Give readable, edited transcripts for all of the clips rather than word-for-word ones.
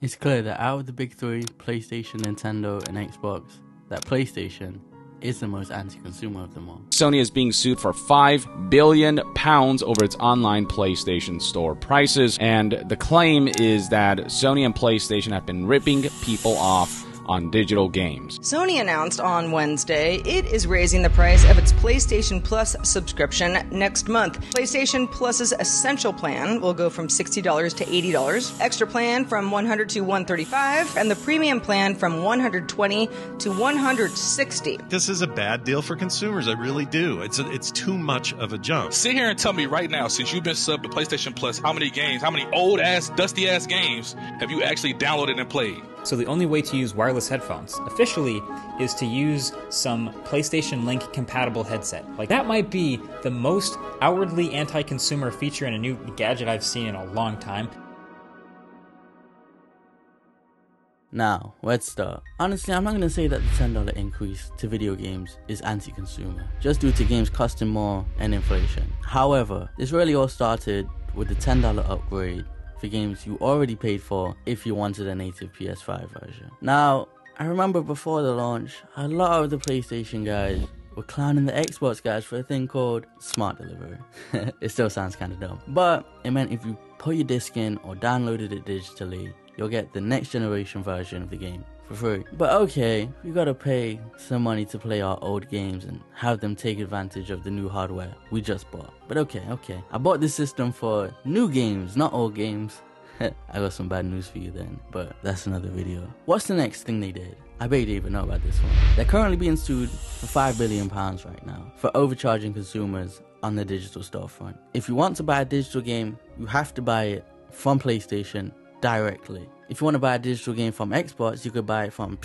It's clear that out of the big three, PlayStation, Nintendo, and Xbox, that PlayStation is the most anti-consumer of them all. Sony is being sued for £5 billion over its online PlayStation Store prices, and the claim is that Sony and PlayStation have been ripping people off on digital games. Sony announced on Wednesday it is raising the price of its PlayStation Plus subscription next month. PlayStation Plus's Essential plan will go from $60 to $80, Extra plan from $100 to $135, and the Premium plan from $120 to $160. This is a bad deal for consumers. I really do. It's too much of a jump. Sit here and tell me right now, since you've been subbed to PlayStation Plus, how many old-ass, dusty-ass games have you actually downloaded and played? So the only way to use wireless headphones, officially, is to use some PlayStation Link compatible headset. Like, that might be the most outwardly anti-consumer feature in a new gadget I've seen in a long time. Now, let's start. Honestly, I'm not going to say that the $10 increase to video games is anti-consumer, just due to games costing more and inflation. However, this really all started with the $10 upgrade for games you already paid for if you wanted a native PS5 version. Now, I remember before the launch, a lot of the PlayStation guys were clowning the Xbox guys for a thing called Smart Delivery. It still sounds kind of dumb, but it meant if you put your disc in or downloaded it digitally, you'll get the next generation version of the game for free. But okay, we gotta pay some money to play our old games and have them take advantage of the new hardware we just bought. But okay. I bought this system for new games, not old games. I got some bad news for you then, but that's another video. What's the next thing they did? I bet you didn't even know about this one. They're currently being sued for £5 billion right now for overcharging consumers on the digital storefront. If you want to buy a digital game, you have to buy it from PlayStation directly. If you want to buy a digital game from Xbox, you could buy it from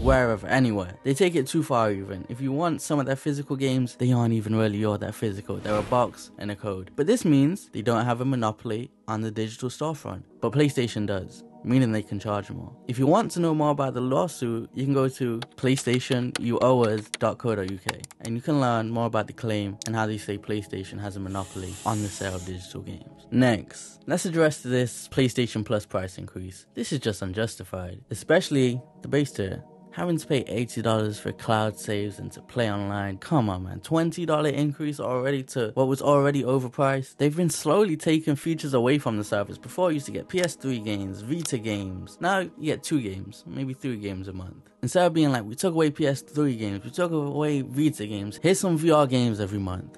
wherever, anywhere. They take it too far even. If you want some of their physical games, they aren't even really all that physical. They're a box and a code. But this means they don't have a monopoly on the digital storefront. But PlayStation does, meaning they can charge more. If you want to know more about the lawsuit, you can go to PlayStationYouOweUs.co.uk and you can learn more about the claim and how they say PlayStation has a monopoly on the sale of digital games. Next, let's address this PlayStation Plus price increase. This is just unjustified, especially the base tier. Having to pay $80 for cloud saves and to play online, come on man, $20 increase already to what was already overpriced. They've been slowly taking features away from the service. Before you used to get PS3 games, Vita games, now you get 2 games, maybe 3 games a month. Instead of being like, we took away PS3 games, we took away Vita games, here's some VR games every month.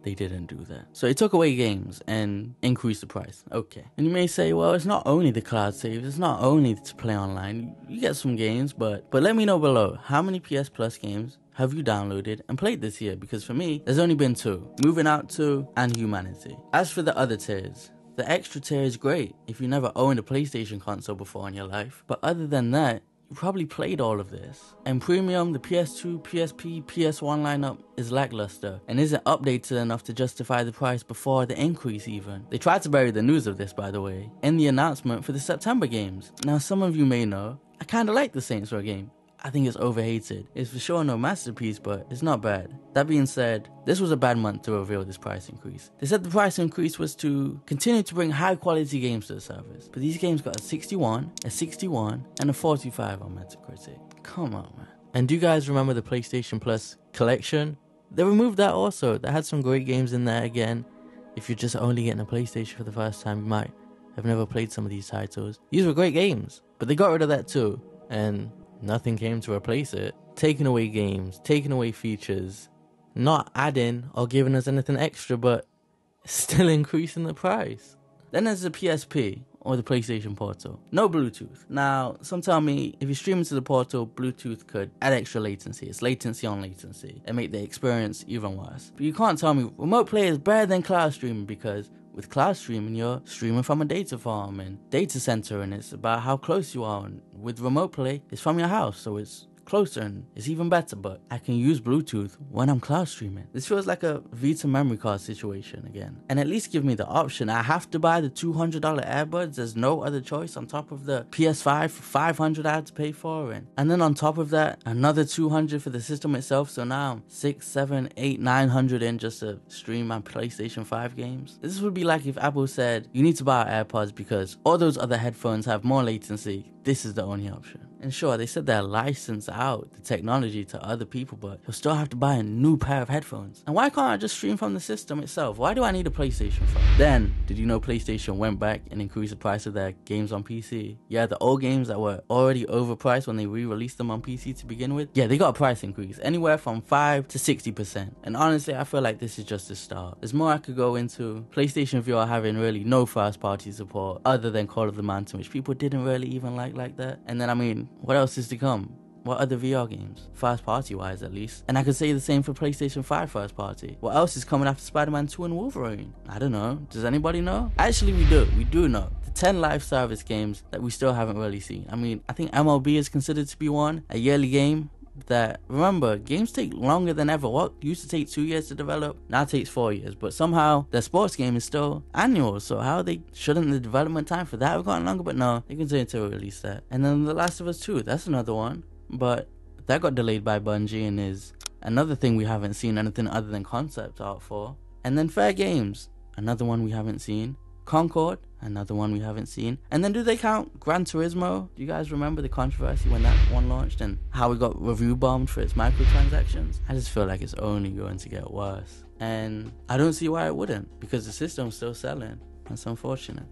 They didn't do that. So they took away games and increased the price. Okay. And you may say, well, it's not only the cloud saves, it's not only to play online. You get some games, but let me know below, how many PS Plus games have you downloaded and played this year? Because for me, there's only been 2. Moving Out 2 and Humanity. As for the other tiers, the extra tier is great if you never owned a PlayStation console before in your life. But other than that, you probably played all of this. And Premium, the PS2, PSP, PS1 lineup is lackluster and isn't updated enough to justify the price before the increase even. They tried to bury the news of this, by the way, in the announcement for the September games. Now, some of you may know, I kinda like the Saints Row game. I think it's overhated. It's for sure no masterpiece, but it's not bad. That being said, this was a bad month to reveal this price increase. They said the price increase was to continue to bring high quality games to the service, but these games got a 61, a 61, and a 45 on Metacritic. Come on, man. And do you guys remember the PlayStation Plus collection? They removed that also. They had some great games in there again. If you're just only getting a PlayStation for the first time, you might have never played some of these titles. These were great games, but they got rid of that too, and nothing came to replace it. Taking away games, taking away features, not adding or giving us anything extra, but still increasing the price. Then there's the PSP, or the PlayStation Portal. No Bluetooth. Now, some tell me if you stream into the Portal, Bluetooth could add extra latency. It's latency on latency and make the experience even worse. But you can't tell me remote play is better than cloud streaming, because with cloud streaming, you're streaming from a data farm and data center, and it's about how close you are. And with remote play, it's from your house, so it's closer and it's even better, but I can use Bluetooth when I'm cloud streaming. This feels like a Vita memory card situation again. And at least give me the option. I have to buy the $200 earbuds. There's no other choice on top of the PS5 for $500 I had to pay for. And then on top of that, another $200 for the system itself. So now I'm $600, $700, $800, $900 in just to stream my PlayStation 5 games. This would be like if Apple said, you need to buy AirPods because all those other headphones have more latency. This is the only option. And sure, they said they're licensed out the technology to other people, but you'll still have to buy a new pair of headphones. And why can't I just stream from the system itself? Why do I need a PlayStation 5? Then, did you know PlayStation went back and increased the price of their games on PC? Yeah, the old games that were already overpriced when they re-released them on PC to begin with, yeah, they got a price increase, anywhere from 5 to 60%. And honestly, I feel like this is just the start. There's more I could go into. PlayStation VR having really no first-party support other than Call of the Mountain, which people didn't really even like that. And then, I mean, what else is to come? What other VR games? First party wise at least. And I could say the same for PlayStation 5 first party. What else is coming after Spider-Man 2 and Wolverine? I don't know. Does anybody know? Actually we do. We do know. The 10 live service games that we still haven't really seen. I mean, I think MLB is considered to be one. A yearly game that, remember, games take longer than ever. What used to take 2 years to develop now takes 4 years, but somehow their sports game is still annual. So shouldn't the development time for that have gotten longer? But no, they continue to release that. And then The Last of Us 2, that's another one, but that got delayed by Bungie and is another thing we haven't seen anything other than concept art for. And then Fair Games, another one we haven't seen. Concord, another one we haven't seen. And then do they count Gran Turismo? Do you guys remember the controversy when that one launched and how it got review bombed for its microtransactions? I just feel like it's only going to get worse. And I don't see why it wouldn't, because the system's still selling. That's unfortunate.